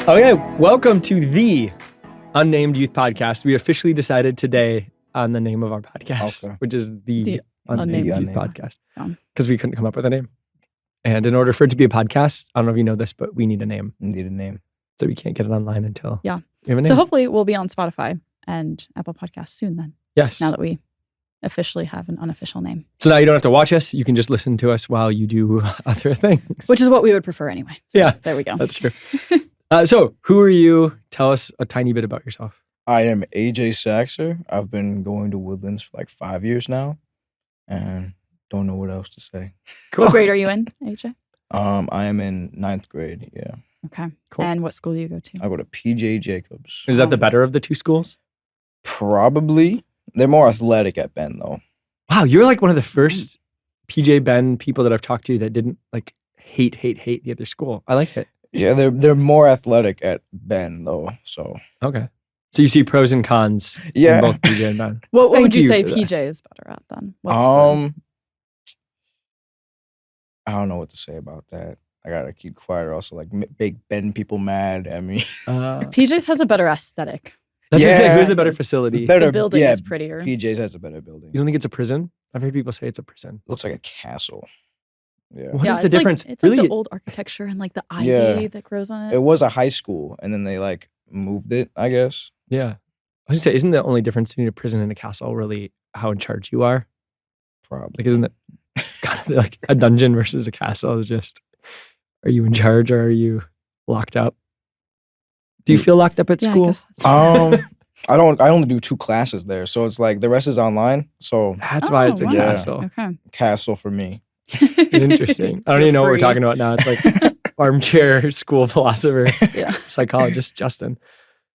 Okay, welcome to the Unnamed Youth Podcast. We officially decided today on the name of our podcast, which is the Unnamed Youth Podcast, because we couldn't come up with a name. And in order for it to be a podcast, I don't know if you know this, but we need a name. We need a name. So we can't get it online until we have a name. So hopefully we'll be on Spotify and Apple Podcasts soon then. Yes. Now that we officially have an unofficial name. So now you don't have to watch us. You can just listen to us while you do other things. Which is what we would prefer anyway. So yeah. There we go. That's true. So who are you? Tell us a tiny bit about yourself. I am AJ Saxer. I've been going to Woodlands for like 5 years now and don't know what else to say. Cool. What grade are you in, AJ? I am in 9th grade, yeah. Okay. Cool. And what school do you go to? I go to PJ Jacobs. Is that the better of the two schools? Probably. They're more athletic at Ben though. Wow, you're like one of the first PJ Ben people that I've talked to that didn't like hate the other school. I like it. Yeah, they're more athletic at Ben though, so. Okay. So you see pros and cons in both PJ and Ben. What would you say PJ is better at then? I don't know what to say about that. I gotta keep quiet or also like big Ben people mad at me. PJ's has a better aesthetic. That's what I'm saying. Who's the better facility? The building is prettier. PJ's has a better building. You don't think it's a prison? I've heard people say it's a prison. Looks like a castle. Yeah. What is the difference? It's like the old architecture and like the ivy that grows on it. It was a high school and then they like moved it, I guess. Yeah. I was gonna say, isn't the only difference between a prison and a castle really how in charge you are? Probably. Like, isn't it kind of like a dungeon versus a castle is just, are you in charge or are you locked up? Do you feel locked up at school? I only do 2 classes there. So it's like the rest is online. So that's why it's a castle. Okay. Castle for me. Interesting. I don't even know what we're talking about now. It's like armchair school philosopher, psychologist Justin.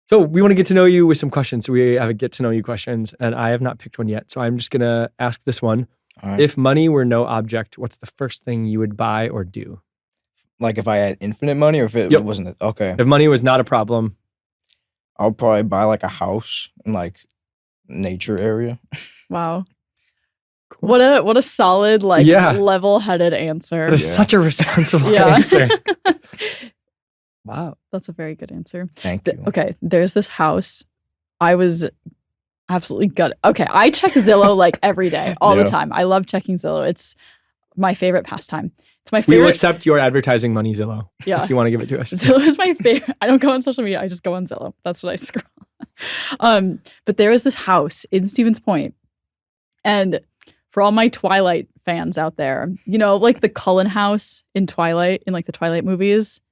So we want to get to know you with some questions. So we have a get to know you questions and I have not picked one yet. So I'm just going to ask this one. Right. If money were no object, what's the first thing you would buy or do? Like if I had infinite money or if it wasn't, okay. If money was not a problem. I'll probably buy like a house in like nature area. Wow. Cool. What a solid, like level-headed answer. That is such a responsible answer. Wow. That's a very good answer. Thank you. Okay, there's this house. I was absolutely gutted. Okay, I check Zillow like every day, all the time. I love checking Zillow. It's my favorite pastime. It's my favorite. We will accept your advertising money, Zillow. Yeah. If you want to give it to us. Zillow is my favorite. I don't go on social media. I just go on Zillow. That's what I scroll. But there is this house in Stevens Point. And for all my Twilight fans out there, you know, like the Cullen house in Twilight, in like the Twilight movies.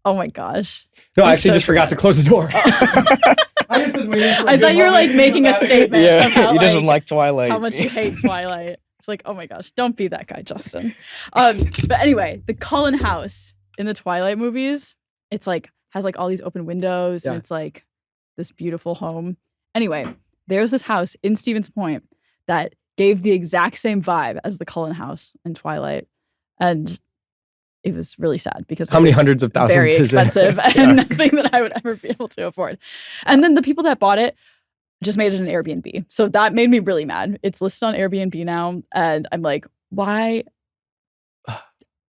Oh my gosh. No, I actually just forgot to close the door. I thought you were like making a statement. Yeah, about, he doesn't like Twilight. How much you hate Twilight. It's like, oh my gosh, don't be that guy, Justin. But anyway, the Cullen house in the Twilight movies, it's like, has like all these open windows and it's like this beautiful home. Anyway, there's this house in Stevens Point that gave the exact same vibe as the Cullen house in Twilight. And it was really sad because how many hundreds of thousands very is expensive and nothing that I would ever be able to afford. And then the people that bought it just made it an Airbnb. So that made me really mad. It's listed on Airbnb now. And I'm like, why?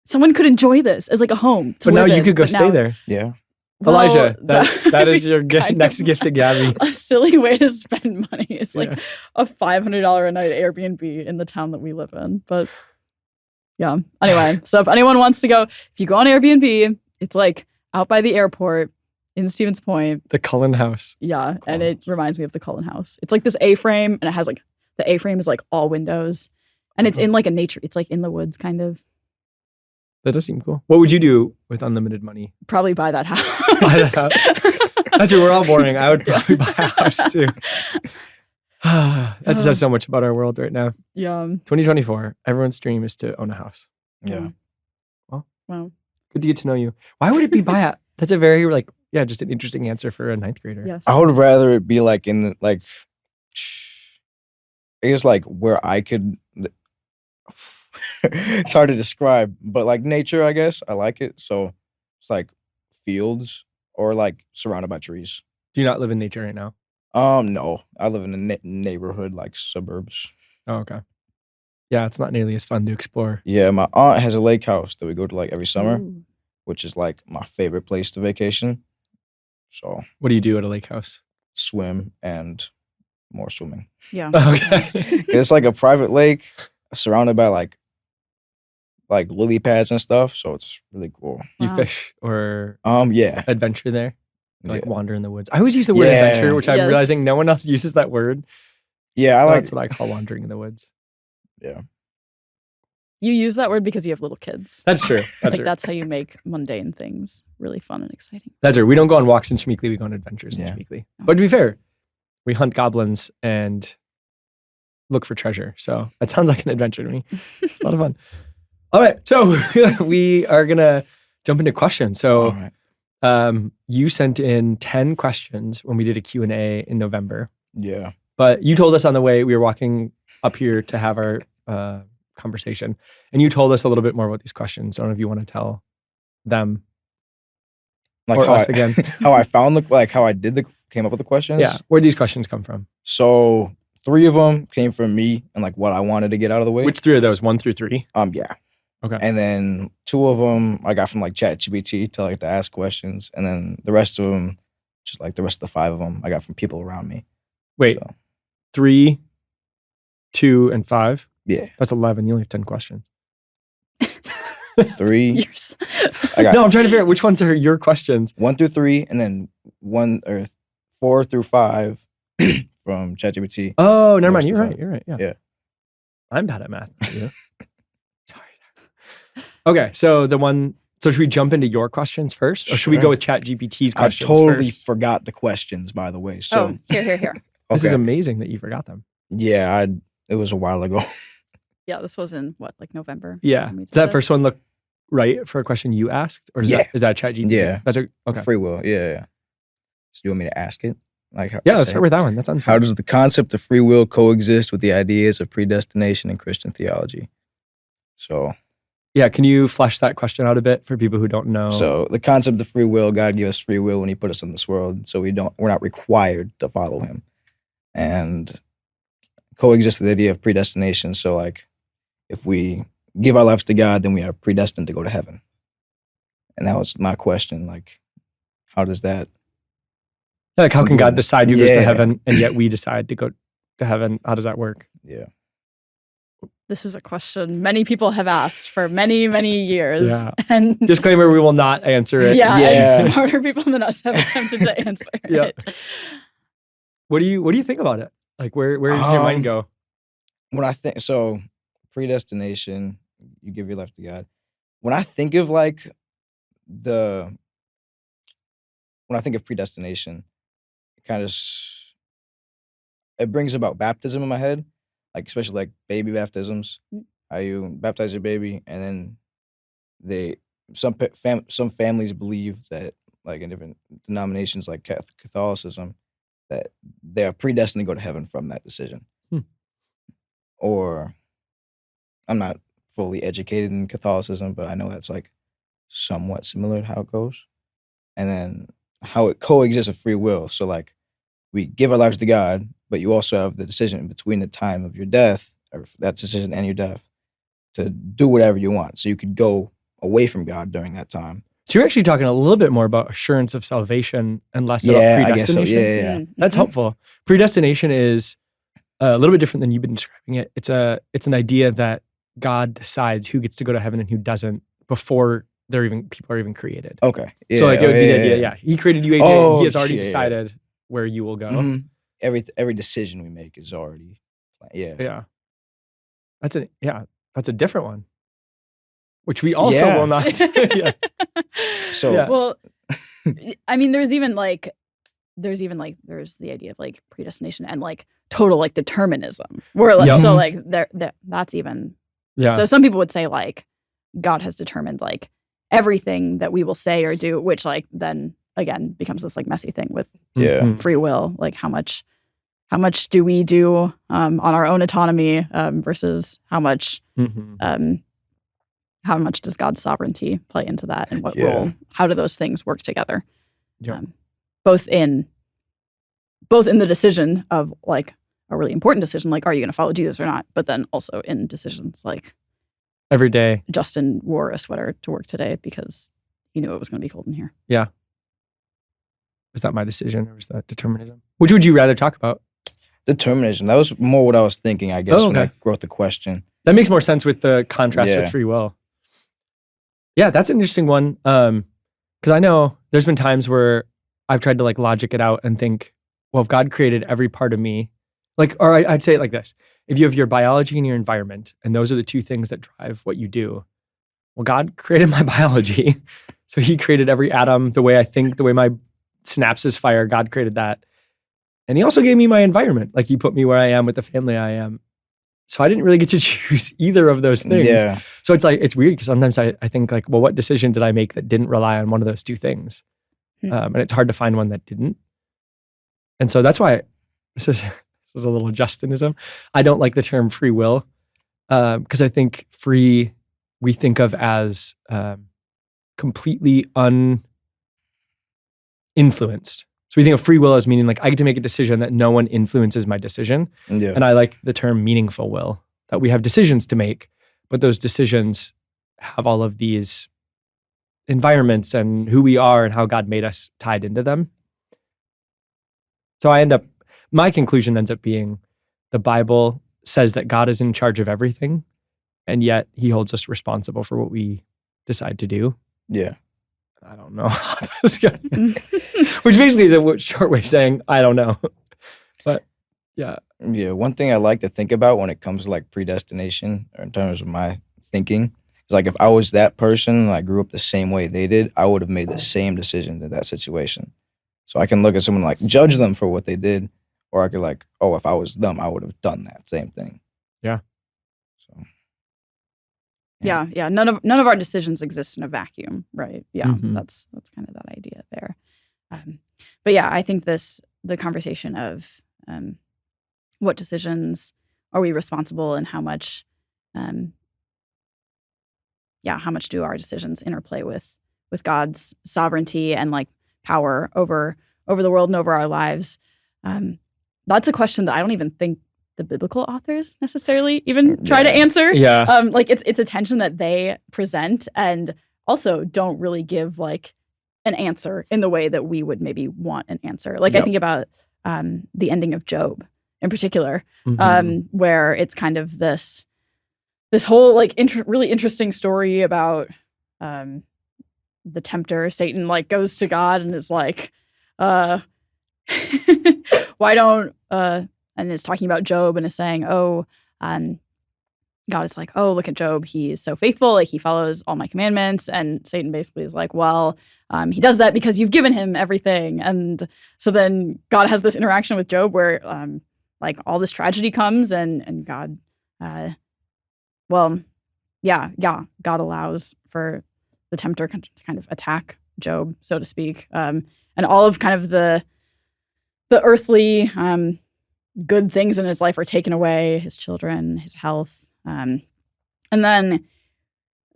Someone could enjoy this as like a home. But now you could go stay there. Yeah. Well, Elijah, that is your next gift to Gabby. A silly way to spend money. It's like a $500 a night Airbnb in the town that we live in. But yeah. Anyway, so if anyone wants to go, if you go on Airbnb, it's like out by the airport in Stevens Point. The Cullen house. Yeah. And it reminds me of the Cullen house. It's like this A-frame and it has like, the A-frame is like all windows and it's in like a nature, it's like in the woods kind of. That does seem cool. What would you do with unlimited money? Probably buy that house. Buy that house. That's what we're all boring. I would probably buy a house too. That says so much about our world right now. Yeah. 2024, everyone's dream is to own a house. Yeah. Well, good to get to know you. Why would it be buy a? That's a very like, just an interesting answer for a 9th grader. Yes. I would rather it be like in the, like, I guess like where I could, it's hard to describe, but like nature, I guess. I like it. So it's like fields or like surrounded by trees. Do you not live in nature right now? No. I live in a neighborhood, like suburbs. Oh, okay. Yeah, it's not nearly as fun to explore. Yeah, my aunt has a lake house that we go to like every summer. Ooh. which is like my favorite place to vacation. So What do you do at a lake house? swim and more swimming. Yeah. Okay. It's like a private lake surrounded by like lily pads and stuff. So it's really cool. You Wow. fish or Yeah. adventure there? Like Yeah. wander in the woods. I always use the word Yeah. adventure, which I'm Yes. realizing no one else uses that word. Yeah, I So like that's what I call wandering in the woods. yeah. You use that word because you have little kids. That's true. That's Like true. that's how you make mundane things really fun and exciting. That's true. We don't go on walks in Schmeekly. We go on adventures in Yeah. Schmeekly. But to be fair, we hunt goblins and look for treasure. So that sounds like an adventure to me. It's a lot of fun. All right. So we are going to jump into questions. So All right. you sent in 10 questions when we did a Q&A in November. Yeah. But you told us on the way we were walking up here to have our conversation, and you told us a little bit more about these questions. I don't know if you want to tell them Like or how us I, again. how I found how I came up with the questions. Yeah. Where'd these questions come from? So 3 of them came from me and like what I wanted to get out of the way. Which 3 of those? 1 through 3? Yeah. Okay. And then 2 of them I got from like ChatGPT to like to ask questions, and then the rest of them, just like the rest of the 5 of them, I got from people around me. Wait, So, 3, 2, and 5? yeah. That's 11. You only have 10 questions. 3. Years. I got No, I'm trying to figure out which ones are your questions. 1 through 3, and then 4 through 5 from ChatGPT. Oh, never mind. Most You're of right. You're right. Yeah. Yeah. I'm bad at math. Not you. Sorry. Okay. So so should we jump into your questions first? Or should we Sure. go with ChatGPT's I questions totally first? forgot the questions, by the way. So Oh, here. This is okay. amazing that you forgot them. Yeah, it was a while ago. Yeah, this was in what, like November? Yeah. when we Does did that first this? one look right for a question you asked? Or is Yeah. that ChatGPT? Yeah. That's okay. Free will. Yeah. So you want me to ask it? Like how, Yeah, let's say- start with that one. That sounds How fun. does the concept of free will coexist with the ideas of predestination in Christian theology? So Yeah, can you flesh that question out a bit for people who don't know? So the concept of free will, God gave us free will when He put us in this world, so we're not required to follow Him, and coexist with the idea of predestination. So like, if we give our lives to God, then we are predestined to go to heaven. And that was my question. Like, how does that? Like, how can God Yes. decide who goes to Yeah. heaven and yet we decide to go to heaven? How does that work? Yeah. This is a question many people have asked for many, many years. Yeah. And Disclaimer, we will not answer it. yeah, Yeah. and smarter people than us have attempted to answer Yeah. it. What do you think about it? Like, where does your mind go? When I think so, predestination, you give your life to God. When I think of predestination, it brings about baptism in my head, like especially like baby baptisms. Mm. How you baptize your baby, and then some families believe that, like in different denominations like Catholicism, that they are predestined to go to heaven from that decision. Or I'm not fully educated in Catholicism, but I know that's like somewhat similar to how it goes. And then how it coexists with free will. So like, we give our lives to God, but you also have the decision between the time of your death, or that decision and your death, to do whatever you want. So you could go away from God during that time. So you're actually talking a little bit more about assurance of salvation and less Yeah, about I guess so. predestination. Yeah. That's Mhm. helpful. Predestination is a little bit different than you've been describing it. It's an idea that God decides who gets to go to heaven and who doesn't before people are even created. Okay. Yeah, So like it would be the idea, yeah. He created you, AJ, Oh, and he has already yeah, yeah. decided where you will go. Mhm. Every decision we make is already, Yeah. That's a different one. Which we also Yeah. will not. Yeah. So Yeah. Well, I mean, there's the idea of like predestination and like total like determinism. Where like Yep. so like that's even Yeah. so some people would say like God has determined like everything that we will say or do, which like then again becomes this like messy thing with Yeah. Mhm. free will. Like how much do we do on our own autonomy versus how much Mhm. how much does God's sovereignty play into that, and what Yeah. role? How do those things work together? Yeah. Both in the decision of like a really important decision, like are you going to follow Jesus or not? But then also in decisions like Every day. Justin wore a sweater to work today because he knew it was going to be cold in here. Yeah. Was that my decision or was that determinism? Which would you rather talk about? Determinism. That was more what I was thinking, I guess, when I wrote the question. That makes more sense with the contrast with free will. Yeah, that's an interesting one. Because I know there's been times where I've tried to like logic it out and think, well, if God created every part of me, like, or I'd say it like this. If you have your biology and your environment, and those are the two things that drive what you do, well, God created my biology. So he created every atom, the way I think, the way my synapses fire, God created that. And he also gave me my environment. Like he put me where I am with the family I am. So I didn't really get to choose either of those things. Yeah. So it's like, it's weird because sometimes I think like, well, what decision did I make that didn't rely on one of those two things? And it's hard to find one that didn't. And so that's why this is a little Justinism. I don't like the term free will because I think free we think of as completely uninfluenced. So we think of free will as meaning like I get to make a decision that no one influences my decision. Yeah. And I like the term meaningful will, that we have decisions to make, but those decisions have all of these environments and who we are and how God made us tied into them. So my conclusion ends up being the Bible says that God is in charge of everything, and yet he holds us responsible for what we decide to do. Yeah. I don't know how that's going to which basically is a short way of saying, I don't know. But yeah. Yeah, one thing I like to think about when it comes to like predestination, or in terms of my thinking, is like if I was that person and I grew up the same way they did, I would have made the same decision in that situation. So I can look at someone like judge them for what they did, or I could like, oh, if I was them, I would have done that same thing. Yeah. So. Yeah. None of our decisions exist in a vacuum, right? Yeah, that's kind of that idea there. But yeah, I think the conversation of what decisions are we responsible and how much do our decisions interplay with God's sovereignty and like power over the world and over our lives. That's a question that I don't even think the biblical authors necessarily even try to answer. Yeah. Like it's a tension that they present and also don't really give like an answer in the way that we would maybe want an answer. Like I think about the ending of Job in particular, where it's kind of this whole like really interesting story about the tempter, Satan, like goes to God and is like, why don't and is talking about Job and is saying, God is like, oh, look at Job. He's so faithful. Like he follows all my commandments. And Satan basically is like, well, he does that because you've given him everything. And so then God has this interaction with Job where like all this tragedy comes and God, God allows for the tempter to kind of attack Job, so to speak. And all of kind of the earthly good things in his life are taken away, his children, his health. And then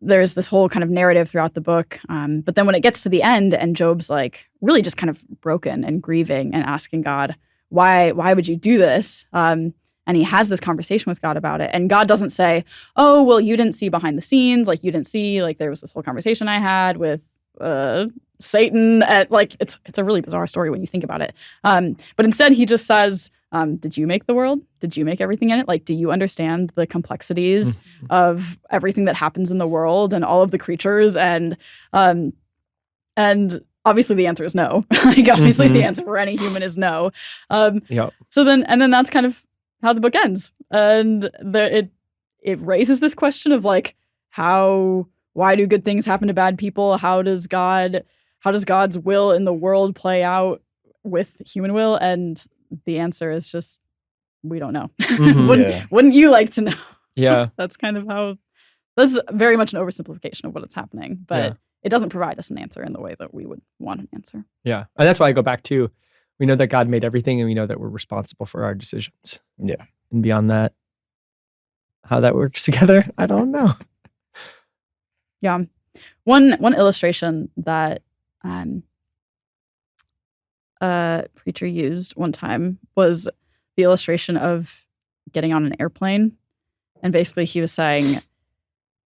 there's this whole kind of narrative throughout the book. But then when it gets to the end and Job's like really just kind of broken and grieving and asking God, why would you do this? And he has this conversation with God about it. And God doesn't say, oh, well, you didn't see behind the scenes. Like you didn't see, like there was this whole conversation I had with Satan. Like it's a really bizarre story when you think about it. But instead he just says, did you make the world? Did you make everything in it? Like, do you understand the complexities of everything that happens in the world and all of the creatures? And obviously the answer is no. Like obviously the answer for any human is no. So then that's kind of how the book ends. And it raises this question of like, why do good things happen to bad people? How does God's will in the world play out with human will? And the answer is just, we don't know. Wouldn't you like to know? Yeah. That's very much an oversimplification of what is happening, but it doesn't provide us an answer in the way that we would want an answer. Yeah. And that's why I go back to, we know that God made everything and we know that we're responsible for our decisions. Yeah. And beyond that, how that works together, I don't know. Yeah. One illustration that a preacher used one time was the illustration of getting on an airplane. And basically he was saying,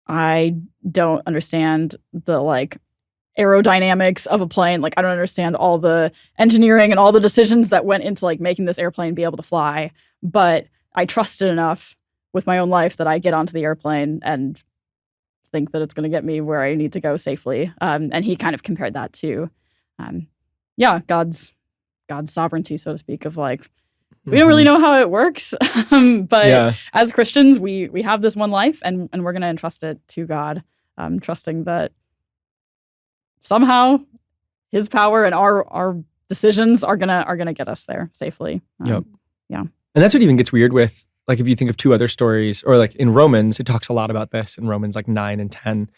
I don't understand the like aerodynamics of a plane. Like, I don't understand all the engineering and all the decisions that went into like making this airplane be able to fly. But I trust it enough with my own life that I get onto the airplane and think that it's going to get me where I need to go safely. And he kind of compared that to, God's sovereignty, so to speak, of like, we don't really know how it works. But as Christians, we have this one life and we're going to entrust it to God, trusting that somehow his power and our decisions are gonna get us there safely. Yeah. And that's what even gets weird with, like, if you think of two other stories, or like in Romans, it talks a lot about this in Romans like 9 and 10.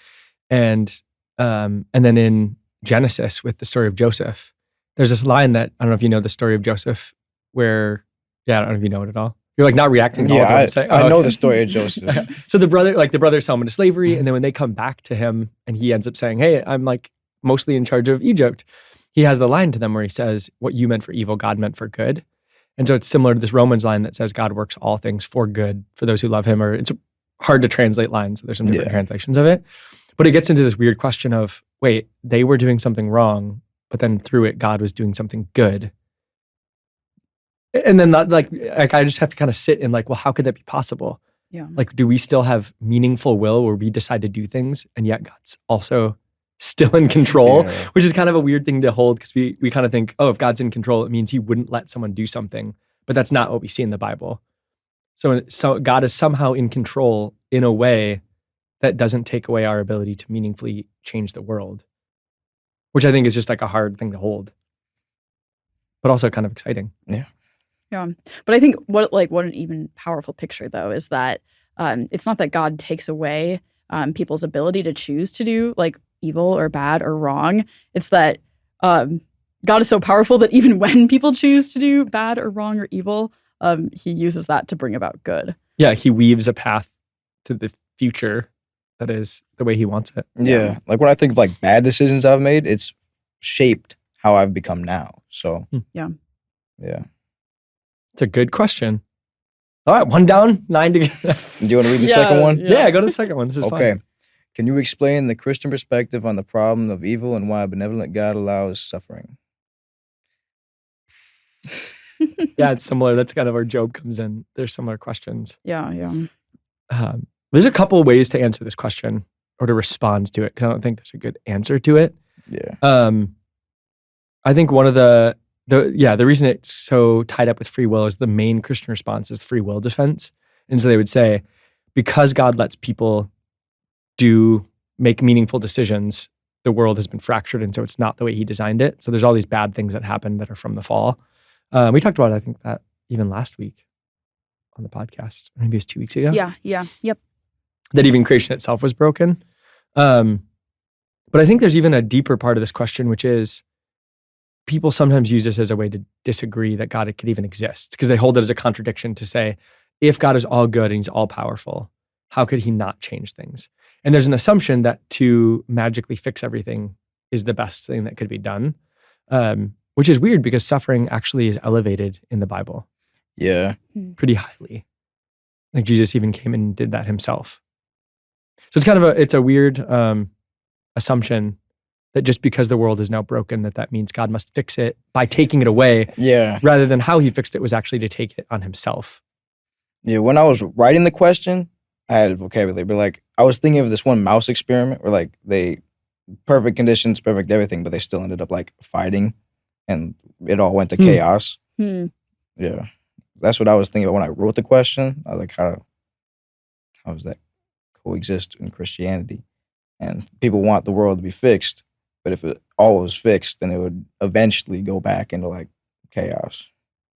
And then in Genesis with the story of Joseph, there's this line that, I don't know if you know the story of Joseph, where, I don't know if you know it at all. You're like not reacting at all. I know the story of Joseph. So the brothers sell him into slavery, and then when they come back to him and he ends up saying, hey, I'm like mostly in charge of Egypt, he has the line to them where he says, what you meant for evil, God meant for good. And so it's similar to this Romans line that says God works all things for good for those who love him, or it's hard to translate lines. So there's some different translations of it. But it gets into this weird question of, wait, they were doing something wrong, but then through it, God was doing something good. And then like I just have to kind of sit in like, well, how could that be possible? Yeah. Like, do we still have meaningful will where we decide to do things and yet God's also still in control, which is kind of a weird thing to hold, because we kind of think, oh, if God's in control, it means he wouldn't let someone do something. But that's not what we see in the Bible. So God is somehow in control in a way that doesn't take away our ability to meaningfully change the world, which I think is just like a hard thing to hold, but also kind of exciting. Yeah. But I think what an even powerful picture though is that it's not that God takes away people's ability to choose to do like evil or bad or wrong. It's that God is so powerful that even when people choose to do bad or wrong or evil, he uses that to bring about good. Yeah, he weaves a path to the future that is the way he wants it. Yeah. Like when I think of like bad decisions I've made, it's shaped how I've become now. So yeah. It's a good question. All right, 1 down, 9 to go. Do you want to read the second one? Yeah, go to the second one. This is fun. Can you explain the Christian perspective on the problem of evil and why a benevolent God allows suffering? Yeah, it's similar. That's kind of where Job comes in. There's similar questions. Yeah. There's a couple ways to answer this question or to respond to it, because I don't think there's a good answer to it. Yeah. I think one of the reason it's so tied up with free will is the main Christian response is free will defense. And so they would say, because God lets people make meaningful decisions, the world has been fractured, and so it's not the way he designed it. So there's all these bad things that happen that are from the fall. We talked about, I think, that even last week on the podcast. Maybe it was 2 weeks ago. Yep. That even creation itself was broken. But I think there's even a deeper part of this question, which is people sometimes use this as a way to disagree that God could even exist, because they hold it as a contradiction to say, if God is all good and he's all powerful, how could he not change things? And there's an assumption that to magically fix everything is the best thing that could be done, which is weird because suffering actually is elevated in the Bible. Yeah. Pretty highly. Like Jesus even came and did that himself. So it's kind of it's a weird assumption that just because the world is now broken, that means God must fix it by taking it away. Yeah. Rather than how he fixed it was actually to take it on himself. Yeah. When I was writing the question, I had a vocabulary, but like I was thinking of this one mouse experiment where like they perfect conditions, perfect everything, but they still ended up like fighting, and it all went to chaos. Yeah, that's what I was thinking about when I wrote the question. I was like, how does that coexist in Christianity? And people want the world to be fixed, but if it all was fixed, then it would eventually go back into like chaos.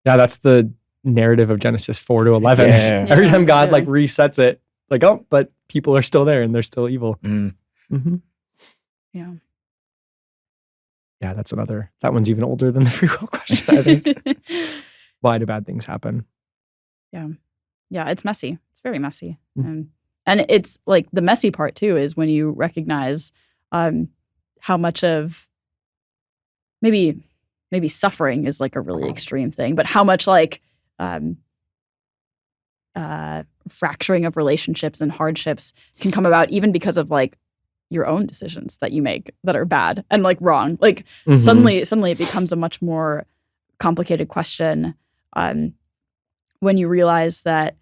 Yeah, that's the narrative of Genesis 4 to 11. Yeah. Every time God like resets it, like, oh, but people are still there and they're still evil. Yeah. Yeah, that one's even older than the free will question, I think. Why do bad things happen? Yeah, it's messy. It's very messy. And it's like the messy part too is when you recognize how much of maybe suffering is like a really extreme thing, but how much like fracturing of relationships and hardships can come about even because of like your own decisions that you make that are bad and like wrong. Like Mhm. suddenly it becomes a much more complicated question when you realize that,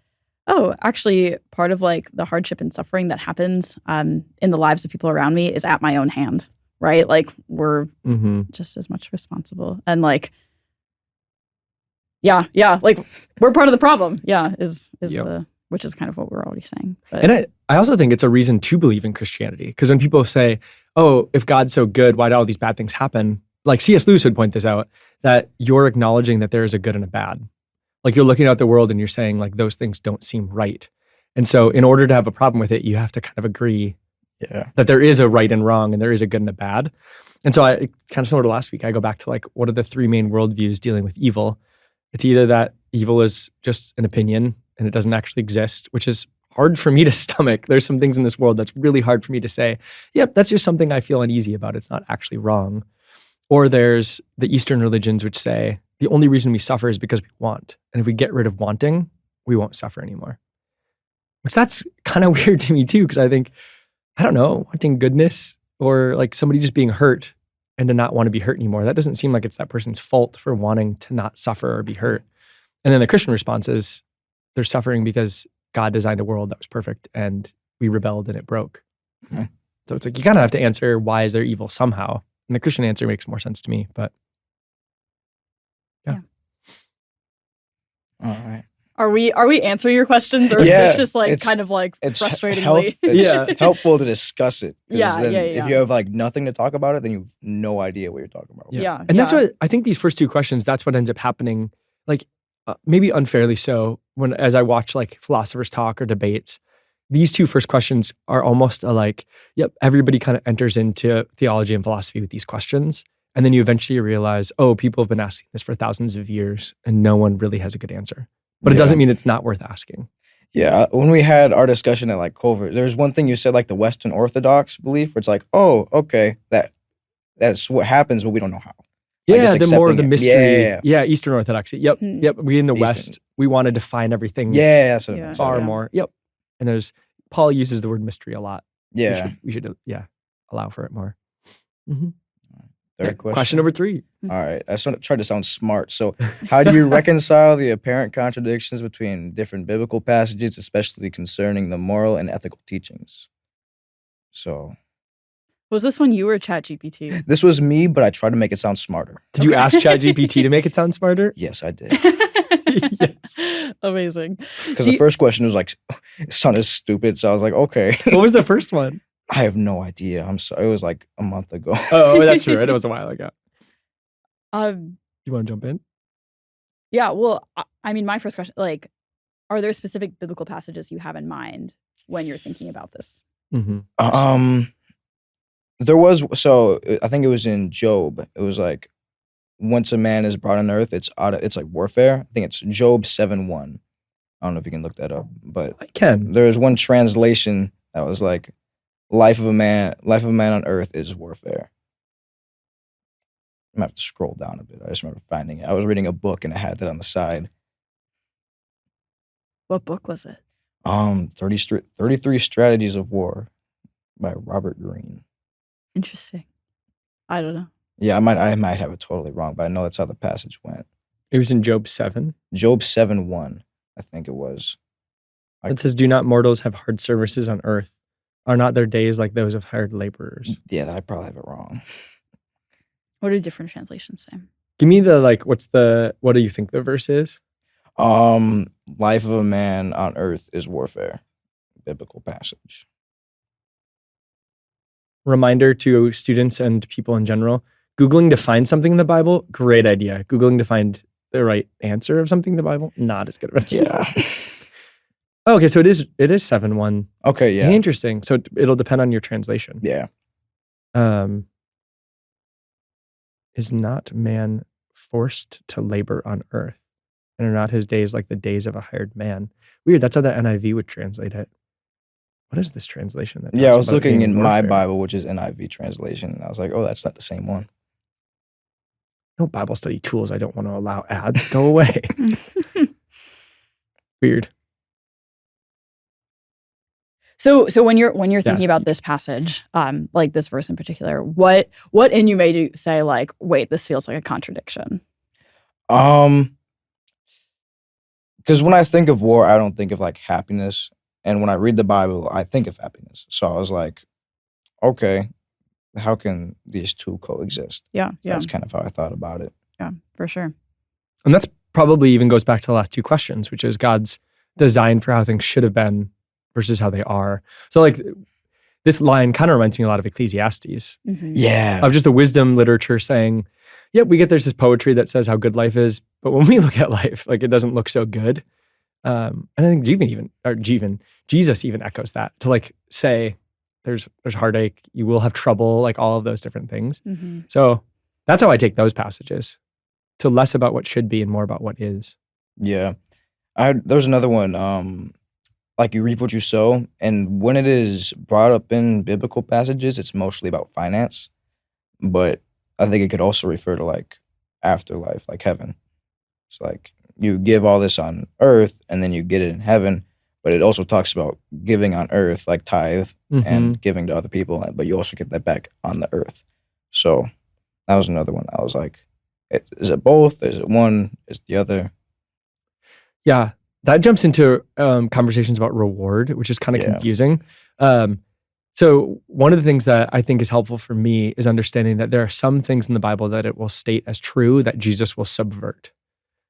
oh, actually part of like the hardship and suffering that happens in the lives of people around me is at my own hand, right? Like we're Mhm. just as much responsible. And like, yeah, like we're part of the problem. Yeah, is Yep. which is kind of what we're already saying. But And I also think it's a reason to believe in Christianity. Because when people say, oh, if God's so good, why do all these bad things happen? Like C.S. Lewis would point this out, that you're acknowledging that there is a good and a bad. Like you're looking at the world and you're saying like those things don't seem right. And so in order to have a problem with it, you have to kind of agree that there is a right and wrong and there is a good and a bad. And so kind of similar to last week, I go back to like, what are the three main worldviews dealing with evil? It's either that evil is just an opinion and it doesn't actually exist, which is hard for me to stomach. There's some things in this world that's really hard for me to say, yep, that's just something I feel uneasy about. It's not actually wrong. Or there's the Eastern religions, which say the only reason we suffer is because we want. And if we get rid of wanting, we won't suffer anymore. Which that's kind of weird to me too, because I think, I don't know, wanting goodness or like somebody just being hurt and to not want to be hurt anymore. That doesn't seem like it's that person's fault for wanting to not suffer or be hurt. And then the Christian response is they're suffering because God designed a world that was perfect and we rebelled and it broke. Mhm. So it's like you kind of have to answer, why is there evil somehow? And the Christian answer makes more sense to me, but All right. are we answering your questions, or is Yeah, this just like it's- kind of like It's frustratingly? it's helpful to discuss it. 'Cause Yeah, then yeah. If you have like nothing to talk about it, then you have no idea what you're talking about. Yeah. And that's what I think these first two questions, that's what ends up happening, like maybe unfairly so, when as I watch like philosophers talk or debates, these two first questions are almost like, yep, everybody kind of enters into theology and philosophy with these questions. And then you eventually realize, oh, people have been asking this for thousands of years and no one really has a good answer. But it doesn't mean it's not worth asking. Yeah, when we had our discussion at like Culver, there's one thing you said, like the Western Orthodox belief, where it's like, oh, okay, that's what happens, but we don't know how. Like, Yeah, just the more of the accepting it. mystery. Yeah. Eastern Orthodoxy. Yep. We in the Eastern. West, we want to define everything Yeah, that's what I Yeah. meant. far Sorry. more. Yep. And Paul uses the word mystery a lot. Yeah. We should allow for it more. Mm-hmm. Third question. Question number 3. All right. I tried to sound smart. So, how do you reconcile the apparent contradictions between different biblical passages, especially concerning the moral and ethical teachings? So, Was this one you or ChatGPT? this was me, but I tried to make it sound smarter. Did you ask ChatGPT to make it sound smarter? Yes, I did. Yes. Amazing. Because the first question was like, it sounded stupid. So I was like, okay. What was the first one? I have no idea. I'm sorry. It was like a month ago. Oh, that's right. It was a while ago. Um, You want to jump in? yeah, well, I mean, my first question, like, are there specific biblical passages you have in mind when you're thinking about this? Mm-hmm. There was, so I think it was in Job. It was like, once a man is brought on earth, it's like warfare. I think it's Job 7:1. I don't know if you can look that up, but I can. there's one translation that was like, life of a man on earth is warfare. I'm gonna have to scroll down a bit. I just remember finding it. I was reading a book and it had that on the side. What book was it? 33 Strategies of War by Robert Greene. Interesting. I don't know. Yeah, I might have it totally wrong, but I know that's how the passage went. It was in Job 7. Job 7:1, I think it was. It says, do not mortals have hard services on earth? Are not their days like those of hired laborers? Yeah, that I probably have it wrong. What do different translations say? Give me the, like, what do you think the verse is? Life of a man on earth is warfare. Biblical passage. Reminder to students and people in general, Googling to find something in the Bible, great idea. Googling to find the right answer of something in the Bible, not as good of an idea. Yeah. Oh, okay, so it is 7:1. Okay, yeah. Interesting. So it'll depend on your translation. Yeah. Is not man forced to labor on earth? And are not his days like the days of a hired man? Weird, that's how the NIV would translate it. What is this translation? That Yeah, I talks was about it looking being in my warfare? Bible, which is NIV translation, and I was like, oh, that's not the same one. No Bible study tools. I don't want to allow ads. Go away. Weird. So when you're thinking about this passage, like this verse in particular, what in you made you say like, wait, this feels like a contradiction? Because when I think of war, I don't think of like happiness, and when I read the Bible, I think of happiness. So I was like, okay, how can these two coexist? Yeah, So that's kind of how I thought about it. Yeah, for sure. And that's probably even goes back to the last two questions, which is God's design for how things should have been versus how they are. So like this line kind of reminds me a lot of Ecclesiastes. Mm-hmm. Yeah. Of just the wisdom literature saying, yep, we get there's this poetry that says how good life is, but when we look at life, like it doesn't look so good. And I think Jesus even echoes that to like say there's heartache, you will have trouble, like all of those different things. Mm-hmm. So that's how I take those passages, to less about what should be and more about what is. Yeah. There's another one, like you reap what you sow. And when it is brought up in biblical passages, it's mostly about finance. But I think it could also refer to like afterlife, like heaven. It's like you give all this on earth and then you get it in heaven. But it also talks about giving on earth, like tithe and giving to other people. But you also get that back on the earth. So that was another one. I was like, is it both? Is it one? Is it the other? Yeah, that jumps into conversations about reward, which is kind of confusing. So one of the things that I think is helpful for me is understanding that there are some things in the Bible that it will state as true that Jesus will subvert.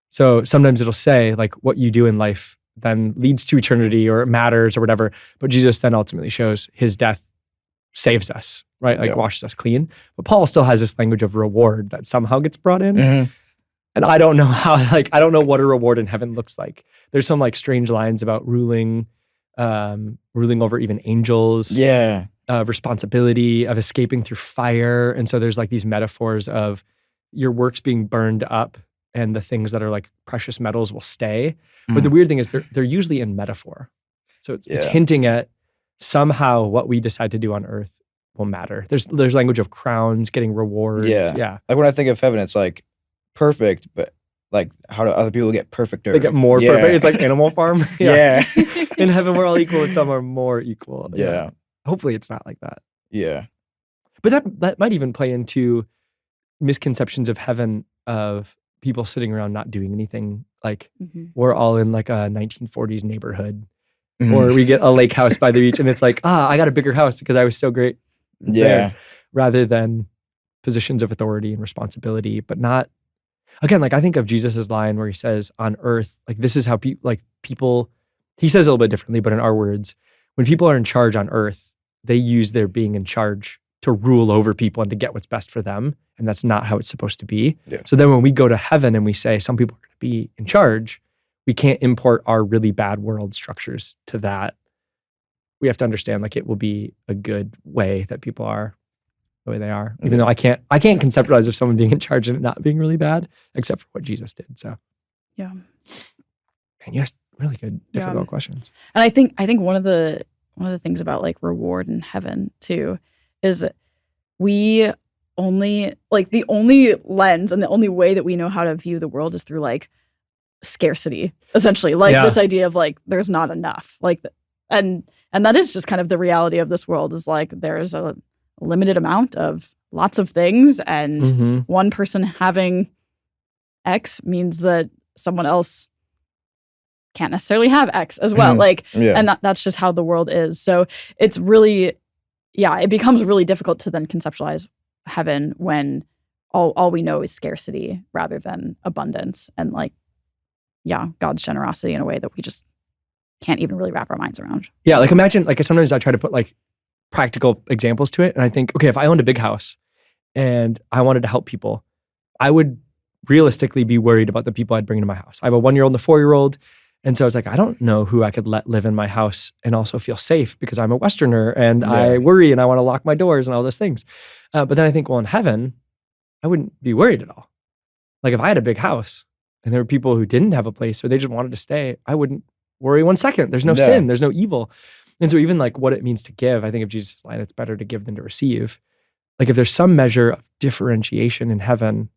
So sometimes it'll say like what you do in life then leads to eternity or it matters or whatever. But Jesus then ultimately shows his death saves us, right? Like washes us clean. But Paul still has this language of reward that somehow gets brought in. Mm-hmm. And I don't know how, like, I don't know what a reward in heaven looks like. There's some like strange lines about ruling over even angels. Yeah. Of responsibility, of escaping through fire. And so there's like these metaphors of your works being burned up and the things that are like precious metals will stay. But the weird thing is they're usually in metaphor. So it's hinting at somehow what we decide to do on earth will matter. There's language of crowns, getting rewards. Yeah. Like when I think of heaven, it's like perfect, but like how do other people get perfecter? They get more perfect. It's like Animal Farm. Yeah. In heaven, we're all equal and some are more equal. Yeah. Hopefully it's not like that. Yeah. But that might even play into misconceptions of heaven of people sitting around not doing anything. Like we're all in like a 1940s neighborhood or we get a lake house by the beach and it's like, I got a bigger house because I was so great there, rather than positions of authority and responsibility, but not, again, like I think of Jesus's line where he says on earth, like this is how people, he says it a little bit differently, but in our words, when people are in charge on earth, they use their being in charge to rule over people and to get what's best for them. And that's not how it's supposed to be. Yeah. So then when we go to heaven and we say some people are going to be in charge, we can't import our really bad world structures to that. We have to understand like it will be a good way that people are the way they are. Even though I can't conceptualize of someone being in charge and it not being really bad, except for what Jesus did. So yeah. And yes, really good, difficult questions. And I think one of the things about like reward in heaven too is we only like the only lens and the only way that we know how to view the world is through like scarcity, essentially. Like this idea of like there's not enough. Like and that is just kind of the reality of this world is like there's a limited amount of lots of things and one person having X means that someone else can't necessarily have X as well. And that's just how the world is. So it's really, it becomes really difficult to then conceptualize heaven when all we know is scarcity rather than abundance and like, God's generosity in a way that we just can't even really wrap our minds around. Yeah, like imagine, like sometimes I try to put like practical examples to it and I think, okay, if I owned a big house and I wanted to help people, I would realistically be worried about the people I'd bring into my house. I have a 1-year-old and a 4-year-old. And so I was like, I don't know who I could let live in my house and also feel safe because I'm a Westerner and I worry and I want to lock my doors and all those things. But then I think, well, in heaven, I wouldn't be worried at all. Like if I had a big house and there were people who didn't have a place or they just wanted to stay, I wouldn't worry 1 second. There's no sin, there's no evil. And so even like what it means to give, I think of Jesus' line, it's better to give than to receive. Like if there's some measure of differentiation in heaven,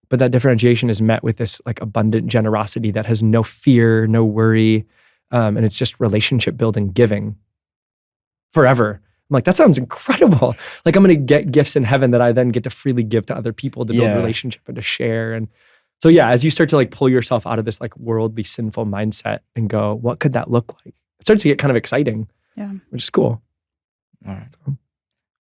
but that differentiation is met with this like abundant generosity that has no fear, no worry, and it's just relationship building giving. forever. I'm like, that sounds incredible. Like I'm going to get gifts in heaven that I then get to freely give to other people to build relationship and to share. And so as you start to like pull yourself out of this like worldly sinful mindset and go, what could that look like? It starts to get kind of exciting, which is cool. All right.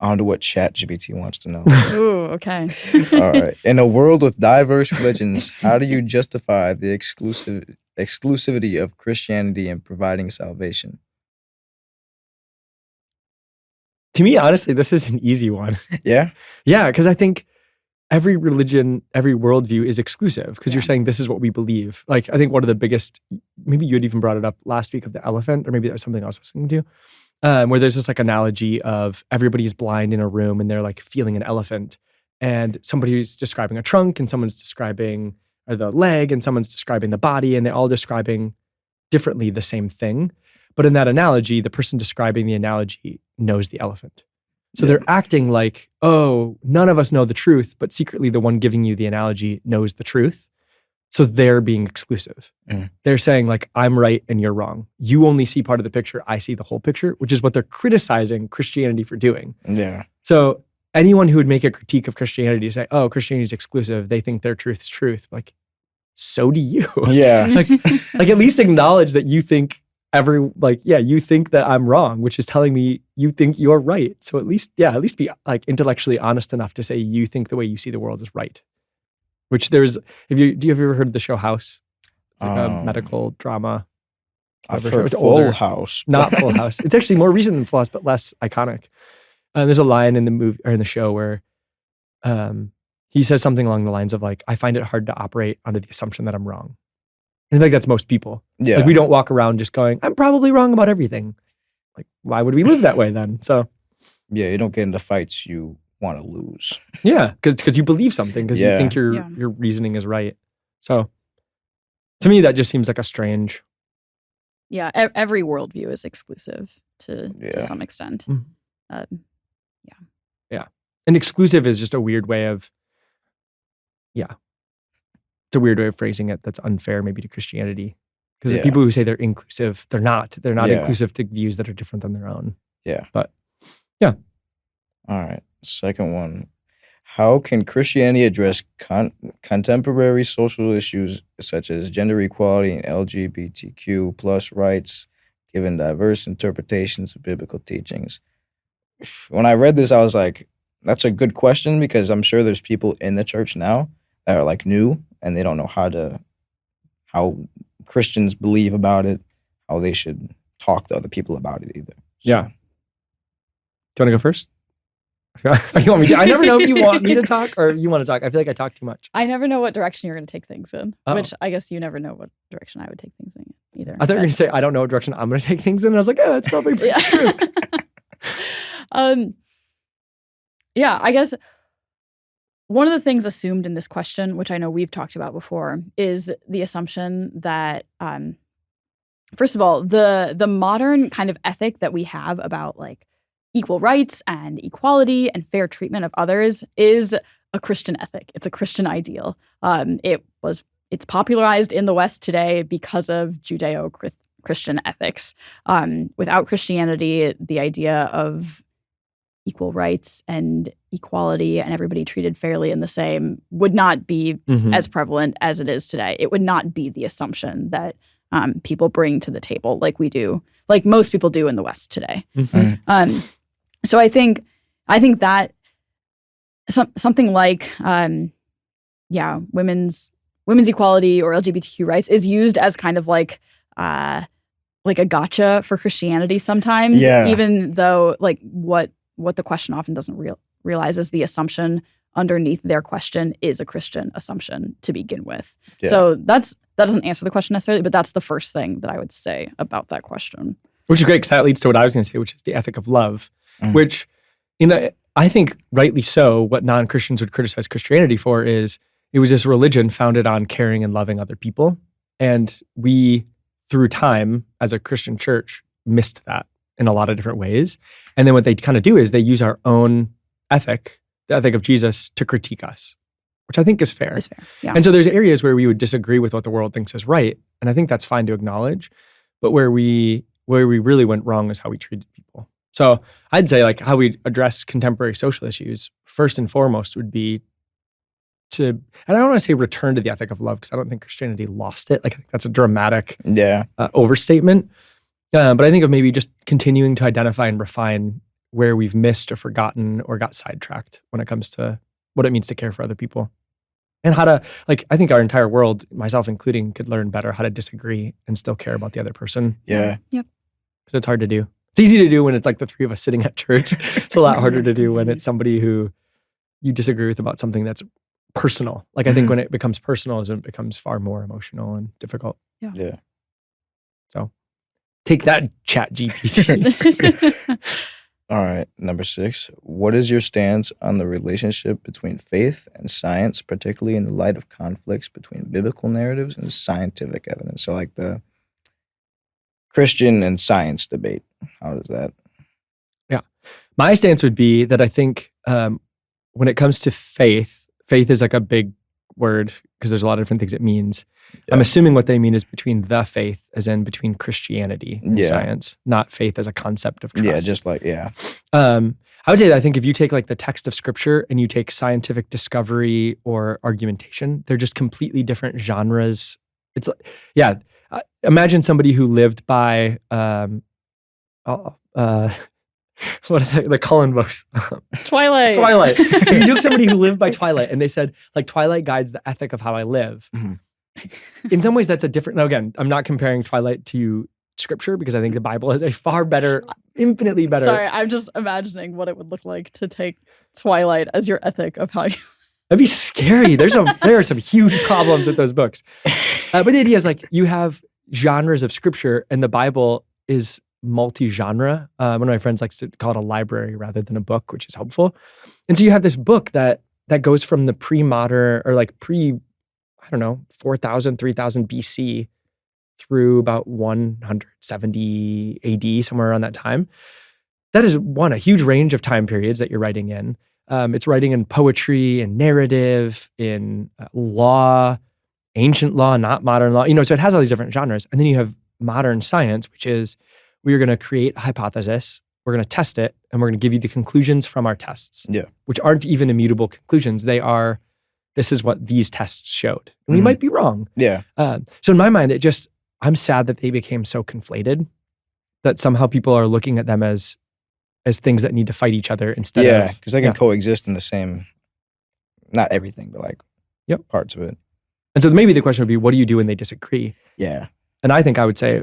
On to what ChatGPT wants to know. Ooh, okay. All right. In a world with diverse religions, how do you justify the exclusivity of Christianity in providing salvation? To me, honestly, this is an easy one. Yeah? Yeah, because I think every religion, every worldview is exclusive because you're saying this is what we believe. Like, I think one of the biggest, maybe you had even brought it up last week of the elephant, or maybe that was something I was listening to, where there's this like analogy of everybody's blind in a room and they're like feeling an elephant. And somebody's describing a trunk and someone's describing the leg and someone's describing the body, and they're all describing differently the same thing. But in that analogy, the person describing the analogy knows the elephant. So they're acting like, oh, none of us know the truth, but secretly the one giving you the analogy knows the truth. So they're being exclusive. They're saying like, I'm right and you're wrong. You only see part of the picture, I see the whole picture, which is what they're criticizing Christianity for doing. Yeah. So anyone who would make a critique of Christianity say, oh, Christianity is exclusive, they think their truth is truth. Like, so do you. Yeah. like at least acknowledge that you think you think that I'm wrong, which is telling me you think you're right. So at least be like intellectually honest enough to say you think the way you see the world is right. Which do you have ever heard of the show House? It's like a medical drama. I've heard it's Full older. House. Not Full House. It's actually more recent than Full House, but less iconic. There's a line in the movie or in the show where he says something along the lines of like, I find it hard to operate under the assumption that I'm wrong. And I think that's most people. Yeah. Like we don't walk around just going, I'm probably wrong about everything. Like, why would we live that way then? So yeah, you don't get into fights you want to lose. Yeah, because you believe something, because you think your reasoning is right. So to me, that just seems like a strange. Yeah, every worldview is exclusive to some extent. Mm-hmm. Yeah. And exclusive is just a weird way of, it's a weird way of phrasing it that's unfair maybe to Christianity. Because the people who say they're inclusive, they're not. They're not inclusive to views that are different than their own. Yeah. But, yeah. All right. Second one. How can Christianity address contemporary social issues such as gender equality and LGBTQ plus rights, given diverse interpretations of biblical teachings? When I read this, I was like, that's a good question, because I'm sure there's people in the church now that are like new and they don't know how Christians believe about it, how they should talk to other people about it either. So. Yeah. Do you want to go first? Or you want me to? I never know if you want me to talk or you want to talk. I feel like I talk too much. I never know what direction you're going to take things in, which I guess you never know what direction I would take things in either. I thought you were going to say, I don't know what direction I'm going to take things in. And I was like, that's probably pretty true. Yeah, I guess one of the things assumed in this question, which I know we've talked about before, is the assumption that, first of all, the modern kind of ethic that we have about like equal rights and equality and fair treatment of others is a Christian ethic. It's a Christian ideal. It's popularized in the West today because of Judeo-Christian ethics. Without Christianity, the idea of equal rights and equality and everybody treated fairly and the same would not be as prevalent as it is today. It would not be the assumption that people bring to the table like we do, like most people do in the West today. So I think that something like women's equality or LGBTQ rights is used as kind of like a gotcha for Christianity sometimes, even though like what the question often doesn't realize is the assumption underneath their question is a Christian assumption to begin with. Yeah. So that doesn't answer the question necessarily, but that's the first thing that I would say about that question. Which is great, because that leads to what I was going to say, which is the ethic of love, which, I think rightly so, what non-Christians would criticize Christianity for is it was this religion founded on caring and loving other people. And we, through time, as a Christian church, missed that in a lot of different ways. And then what they kind of do is they use our own ethic, the ethic of Jesus, to critique us, which I think is fair. It's fair, yeah. And so there's areas where we would disagree with what the world thinks is right. And I think that's fine to acknowledge. But where we really went wrong is how we treated people. So I'd say like how we address contemporary social issues, first and foremost would be to, and I don't want to say return to the ethic of love because I don't think Christianity lost it. Like I think that's a dramatic overstatement. But I think of maybe just continuing to identify and refine where we've missed or forgotten or got sidetracked when it comes to what it means to care for other people. And how to, like, I think our entire world, myself including, could learn better how to disagree and still care about the other person. Yeah. Yep. Because it's hard to do. It's easy to do when it's like the three of us sitting at church. It's a lot harder to do when it's somebody who you disagree with about something that's personal. Like, I think when it becomes personal is when it becomes far more emotional and difficult. Yeah. So take that, ChatGPT. All right, number 6. What is your stance on the relationship between faith and science, particularly in the light of conflicts between biblical narratives and scientific evidence? So like the Christian and science debate. How does that? Yeah. My stance would be that I think when it comes to faith is like a big word because there's a lot of different things it means. Yeah. I'm assuming what they mean is between the faith, as in between Christianity and science, not faith as a concept of trust. Yeah, just like, I would say that I think if you take like the text of scripture and you take scientific discovery or argumentation, they're just completely different genres. It's like, imagine somebody who lived by, what are the Cullen books? Twilight. You took somebody who lived by Twilight and they said, like, Twilight guides the ethic of how I live. Mm-hmm. In some ways, that's a different, now again, I'm not comparing Twilight to scripture because I think the Bible is a far better, infinitely better. Sorry, I'm just imagining what it would look like to take Twilight as your ethic of how you... That'd be scary. There are some huge problems with those books. But the idea is like you have genres of scripture and the Bible is multi-genre. One of my friends likes to call it a library rather than a book, which is helpful. And so you have this book that goes from the pre-modern or like 4,000, 3,000 BC through about 170 AD, somewhere around that time. That is a huge range of time periods that you're writing in. It's writing in poetry and narrative, in law, ancient law, not modern law. So it has all these different genres. And then you have modern science, which is we are going to create a hypothesis, we're going to test it, and we're going to give you the conclusions from our tests, which aren't even immutable conclusions. They are, this is what these tests showed. And we might be wrong. Yeah. So in my mind, I'm sad that they became so conflated that somehow people are looking at them as things that need to fight each other instead of... Yeah, because they can coexist in the same, not everything, but like parts of it. And so maybe the question would be, what do you do when they disagree? Yeah. And I think I would say,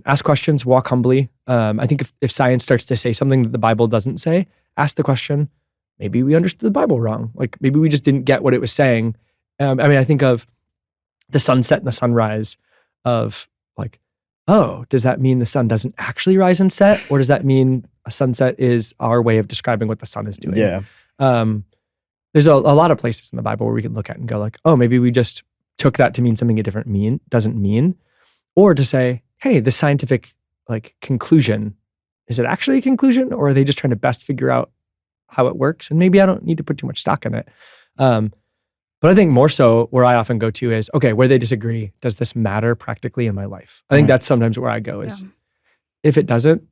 ask questions, walk humbly. I think if science starts to say something that the Bible doesn't say, ask the question, maybe we understood the Bible wrong. Like maybe we just didn't get what it was saying. I think of the sunset and the sunrise of like, oh, does that mean the sun doesn't actually rise and set? Or does that mean a sunset is our way of describing what the sun is doing? Yeah. There's a lot of places in the Bible where we can look at and go like, oh, maybe we just took that to mean something it doesn't mean. Or to say, hey, the scientific like conclusion, is it actually a conclusion? Or are they just trying to best figure out how it works? And maybe I don't need to put too much stock in it. But I think more so where I often go to is, okay, where they disagree, does this matter practically in my life? I think that's sometimes where I go is, if it doesn't,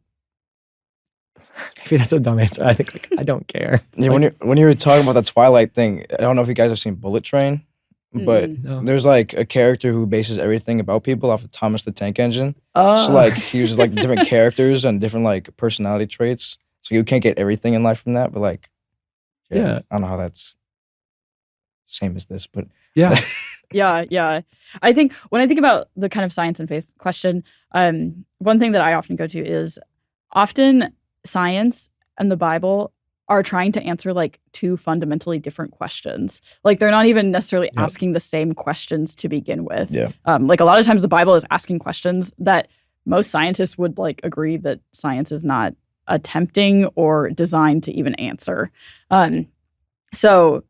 maybe that's a dumb answer. I think like, I don't care. Yeah, like, when you were talking about that Twilight thing, I don't know if you guys have seen Bullet Train, but there's like a character who bases everything about people off of Thomas the Tank Engine. So like he uses like different characters and different like personality traits. So you can't get everything in life from that, but like, I don't know how that's same as this, but yeah. I think when I think about the kind of science and faith question, one thing that I often go to is often science and the Bible are trying to answer like two fundamentally different questions. Like they're not even necessarily asking the same questions to begin with. Yeah. Like a lot of times the Bible is asking questions that most scientists would like agree that science is not attempting or designed to even answer. So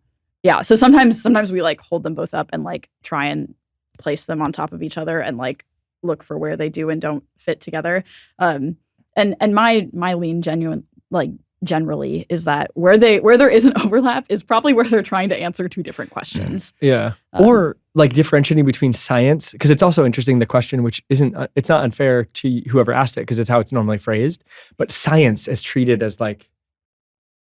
sometimes we like hold them both up and like try and place them on top of each other and like look for where they do and don't fit together. And my lean generally is that where there is an overlap is probably where they're trying to answer two different questions. Yeah. Or like differentiating between science, because it's also interesting, the question, which isn't, it's not unfair to whoever asked it because it's how it's normally phrased, but science is treated as like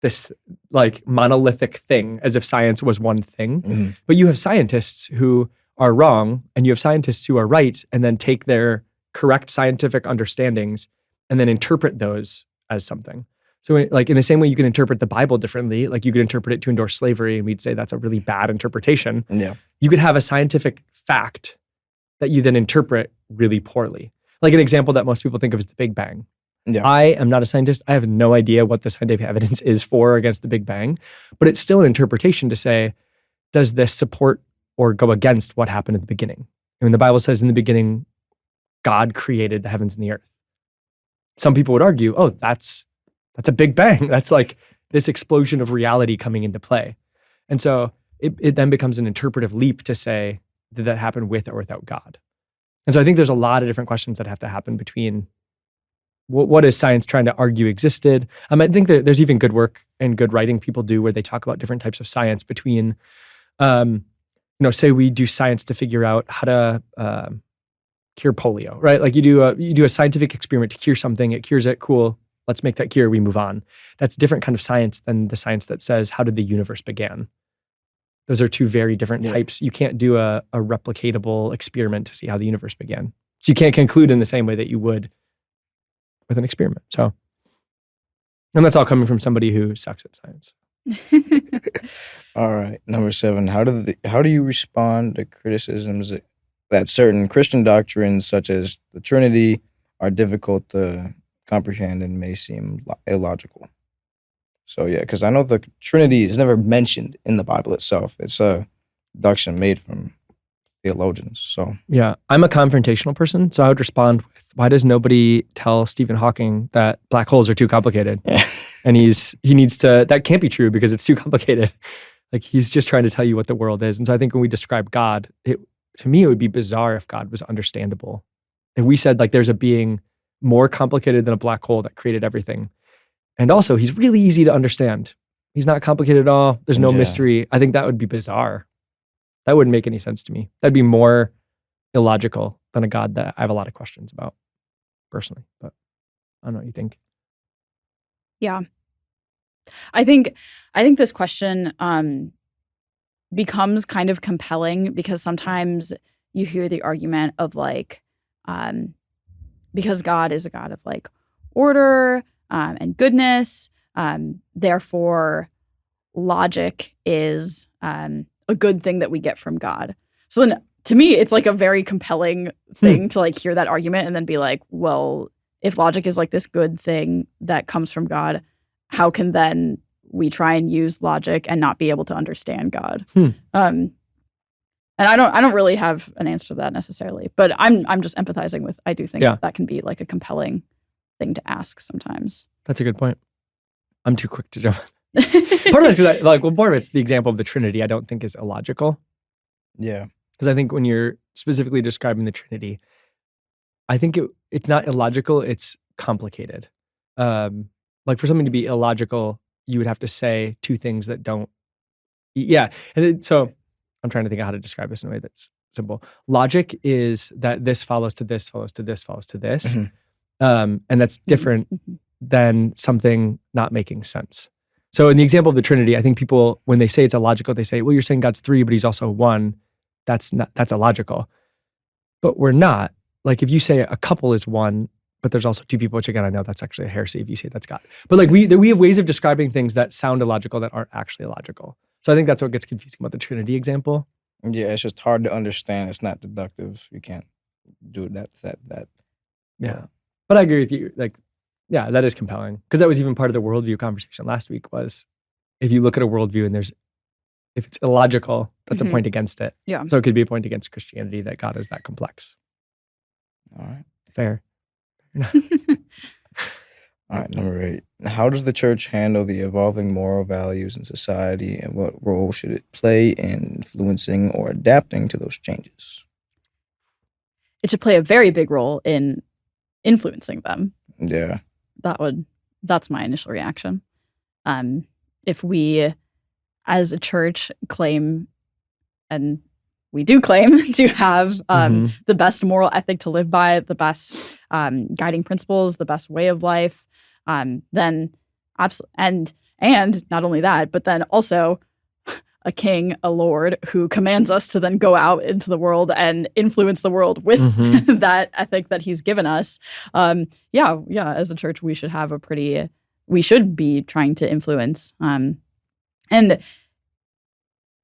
this like monolithic thing, as if science was one thing. Mm-hmm. But you have scientists who are wrong and you have scientists who are right, and then take their correct scientific understandings and then interpret those as something. So like in the same way you can interpret the Bible differently, like you could interpret it to endorse slavery and we'd say that's a really bad interpretation. Yeah. You could have a scientific fact that you then interpret really poorly. Like an example that most people think of is the Big Bang. Yeah. I am not a scientist. I have no idea what the scientific evidence is for or against the Big Bang, but it's still an interpretation to say, does this support or go against what happened at the beginning? I mean, the Bible says in the beginning, God created the heavens and the earth. Some people would argue, oh, that's a Big Bang. That's like this explosion of reality coming into play. And so it then becomes an interpretive leap to say, did that happen with or without God? And so I think there's a lot of different questions that have to happen between what is science trying to argue existed. I think that there's even good work and good writing people do where they talk about different types of science between, say we do science to figure out how to cure polio, right? Like you do a scientific experiment to cure something, it cures it, cool. Let's make that cure, we move on. That's a different kind of science than the science that says, how did the universe begin? Those are two very different types. You can't do a replicatable experiment to see how the universe began. So you can't conclude in the same way that you would with an experiment. So, and that's all coming from somebody who sucks at science. All right. Number 7, how do you respond to criticisms that certain Christian doctrines, such as the Trinity, are difficult to comprehend and may seem illogical? So yeah, because I know the Trinity is never mentioned in the Bible itself. It's a deduction made from theologians. So yeah, I'm a confrontational person, so I would respond with, why does nobody tell Stephen Hawking that black holes are too complicated? Yeah. And he needs to, that can't be true because it's too complicated. Like he's just trying to tell you what the world is. And so I think when we describe God, to me, it would be bizarre if God was understandable. If we said like there's a being more complicated than a black hole that created everything. And also he's really easy to understand. He's not complicated at all. There's no mystery. I think that would be bizarre. That wouldn't make any sense to me. That'd be more illogical than a God that I have a lot of questions about personally. But I don't know what you think. Yeah. I think this question becomes kind of compelling because sometimes you hear the argument of like, because God is a God of like order and goodness, therefore logic is a good thing that we get from God. So then to me, it's like a very compelling thing to like hear that argument and then be like, well, if logic is like this good thing that comes from God, how can then we try and use logic and not be able to understand God? And I don't really have an answer to that necessarily, but I'm just empathizing with, I do think that can be like a compelling thing to ask sometimes. That's a good point. I'm too quick to jump. Part of it's because part of it's the example of the Trinity I don't think is illogical. Yeah. Because I think when you're specifically describing the Trinity, I think it's not illogical, it's complicated. Like for something to be illogical, you would have to say two things that don't. Yeah. And so I'm trying to think of how to describe this in a way that's simple. Logic is that this follows to this, follows to this, follows to this. Mm-hmm. And that's different than something not making sense. So in the example of the Trinity, I think people, when they say it's illogical, they say, well, you're saying God's 3, but he's also 1. That's illogical. But we're not. Like if you say a couple is 1, but there's also 2 people, which again, I know that's actually a heresy if you say that's God. But like we have ways of describing things that sound illogical that aren't actually illogical. So I think that's what gets confusing about the Trinity example. Yeah, it's just hard to understand. It's not deductive. You can't do that. Yeah. But I agree with you. Like, yeah, that is compelling. Because that was even part of the worldview conversation last week was if you look at a worldview and if it's illogical, that's a point against it. Yeah. So it could be a point against Christianity that God is that complex. All right. Fair. All right, number 8. How does the church handle the evolving moral values in society, and what role should it play in influencing or adapting to those changes? It should play a very big role in influencing them. Yeah. That's my initial reaction. If we, as a church, claim and we do claim to have Mhm. the best moral ethic to live by, the best guiding principles, the best way of life, then absolutely, and not only that, but then also a king, a lord who commands us to then go out into the world and influence the world with Mhm. that ethic that he's given us. Yeah, as a church, we should be trying to influence. And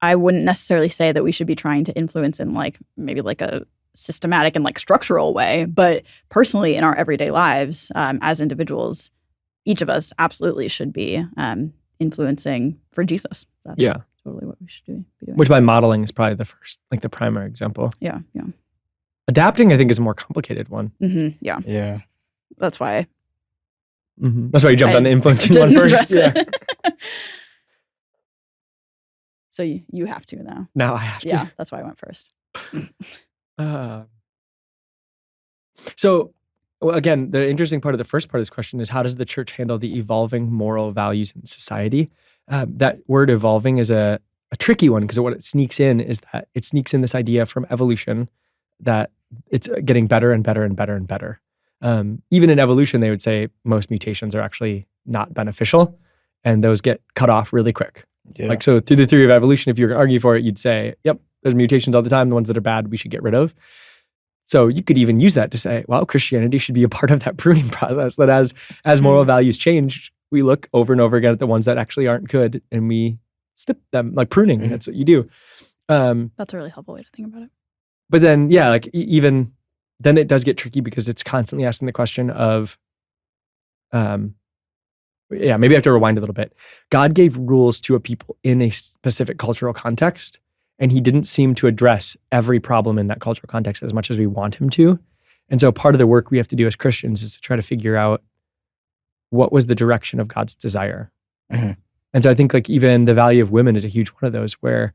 I wouldn't necessarily say that we should be trying to influence in like maybe like a systematic and like structural way, but personally in our everyday lives as individuals, each of us absolutely should be influencing for Jesus. That's totally what we should be doing. Which by modeling is probably the first, like the primary example. Yeah. Adapting, I think, is a more complicated one. Mm-hmm, yeah. Yeah. That's why. Mm-hmm. That's why you jumped on the influencing one first. Yeah. So you have to now. Now I have to. Yeah, that's why I went first. So, again, the interesting part of the first part of this question is how does the church handle the evolving moral values in society? That word evolving is a tricky one because what it sneaks in is that it sneaks in this idea from evolution that it's getting better and better and better and better. Even in evolution, they would say most mutations are actually not beneficial and those get cut off really quick. Yeah. Like, so through the theory of evolution, if you were going to argue for it, you'd say, yep, there's mutations all the time. The ones that are bad, we should get rid of. So you could even use that to say, well, Christianity should be a part of that pruning process, that as moral values change, we look over and over again at the ones that actually aren't good and we snip them, like pruning. Mm-hmm. That's what you do. That's a really helpful way to think about it. But then, yeah, like even then it does get tricky because it's constantly asking the question of, maybe I have to rewind a little bit. God gave rules to a people in a specific cultural context, and he didn't seem to address every problem in that cultural context as much as we want him to. And so part of the work we have to do as Christians is to try to figure out what was the direction of God's desire. Mm-hmm. And so I think like even the value of women is a huge one of those where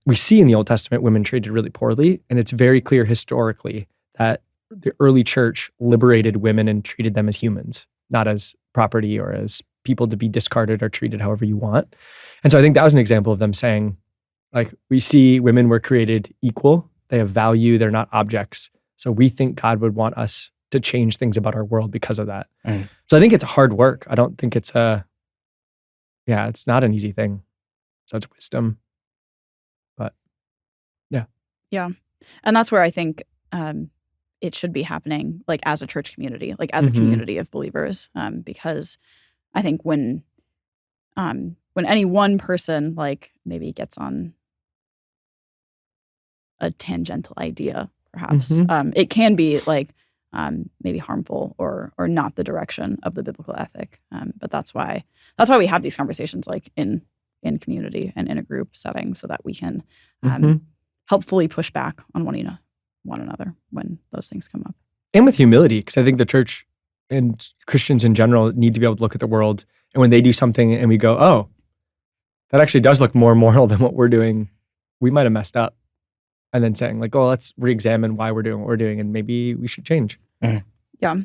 we see in the Old Testament women treated really poorly, and it's very clear historically that the early church liberated women and treated them as humans, not as property or as people to be discarded or treated however you want. And so I think that was an example of them saying, like, we see women were created equal. They have value. They're not objects. So we think God would want us to change things about our world because of that. Mm. So I think it's hard work. I don't think it's it's not an easy thing. So it's wisdom. But yeah. Yeah. And that's where I think it should be happening, like as a church community, like as a community of believers. Because I think when any one person like maybe gets on a tangential idea, perhaps, it can be like maybe harmful or not the direction of the biblical ethic. But that's why we have these conversations like in community and in a group setting so that we can helpfully push back on one another when those things come up. And with humility, because I think the church and Christians in general need to be able to look at the world, and when they do something and we go, oh, that actually does look more moral than what we're doing, we might have messed up. And then saying like, oh, let's re-examine why we're doing what we're doing and maybe we should change. Yeah.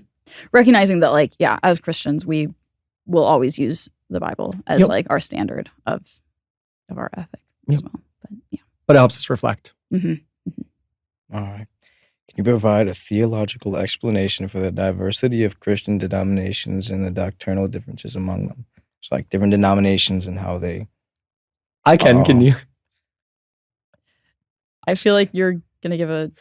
Recognizing that like, as Christians, we will always use the Bible as like our standard of our ethic as well. But it helps us reflect. All right. Can you provide a theological explanation for the diversity of Christian denominations and the doctrinal differences among them? So like different denominations and how they... I can. Can you? I feel like you're going to give a...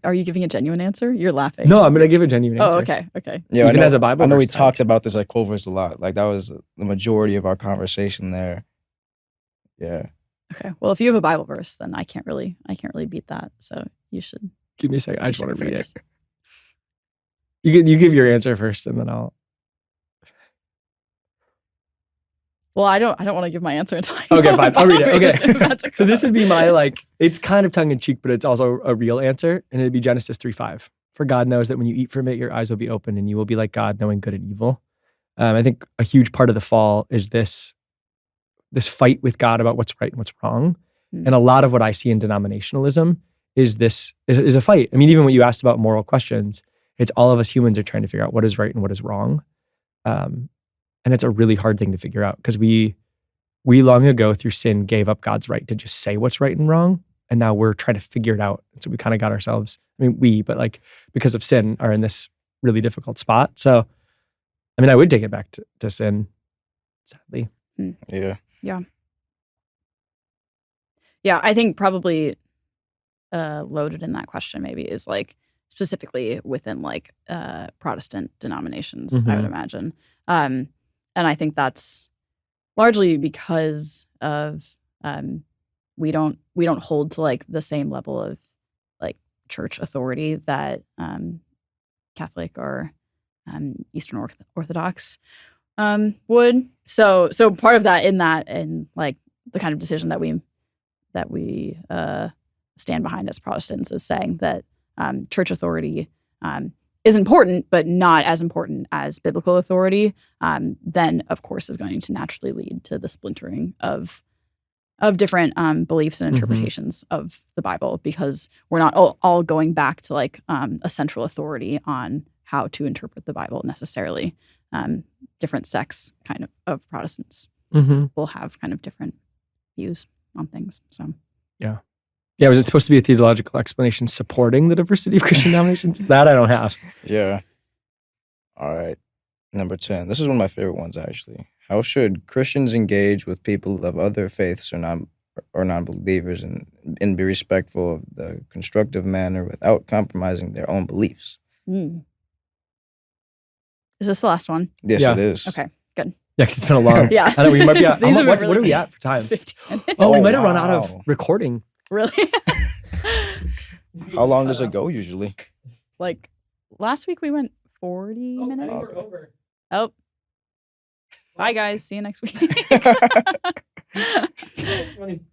Are you giving a genuine answer? You're laughing. No, I'm going to give a genuine answer. Oh, okay. Yeah, Even as a Bible I know we verse, talked about this like quote verse a lot. Like that was the majority of our conversation there. Yeah. Okay. Well, if you have a Bible verse, then I can't really beat that. So you should give me a second. I just want to read it. You give your answer first, and then I'll. Well, I don't want to give my answer until I Okay, fine. I'll read it. Okay. That's So this would be my it's kind of tongue in cheek, but it's also a real answer, and it'd be Genesis 3:5. For God knows that when you eat from it, your eyes will be open, and you will be like God, knowing good and evil. I think a huge part of the fall is this fight with God about what's right and what's wrong. And a lot of what I see in denominationalism is a fight. I mean, even when you asked about moral questions, it's all of us humans are trying to figure out what is right and what is wrong. And it's a really hard thing to figure out because we we long ago through sin gave up God's right to just say what's right and wrong. And now we're trying to figure it out. And so we kind of got ourselves, but like because of sin are in this really difficult spot. So, I would take it back to sin, sadly. Yeah. Yeah, I think probably loaded in that question maybe is like specifically within like Protestant denominations, I would imagine. And I think that's largely because of we don't hold to like the same level of like church authority that Catholic or Eastern Orthodox would. So part of that and like the kind of decision that we stand behind as Protestants is saying that church authority is important, but not as important as biblical authority, then of course is going to naturally lead to the splintering of different beliefs and interpretations of the Bible, because we're not all going back to like a central authority on how to interpret the Bible necessarily. Different sects kind of Protestants will have kind of different views on things. So yeah, was it supposed to be a theological explanation supporting the diversity of Christian denominations? That I don't have. Yeah. All right. Number 10. This is one of my favorite ones, actually. How should Christians engage with people of other faiths or non-believers and be respectful of the constructive manner without compromising their own beliefs? Is this the last one? Yes, Yeah. it is. Okay, good. Yeah, because it's been a long. Yeah. I know we might be at. These have been what really are we at for time? 15. Oh, we Oh, might have run out of wow. recording. Really? How long does it go usually? Like last week we went 40 minutes. Over. Oh. Bye guys. See you next week. That's funny.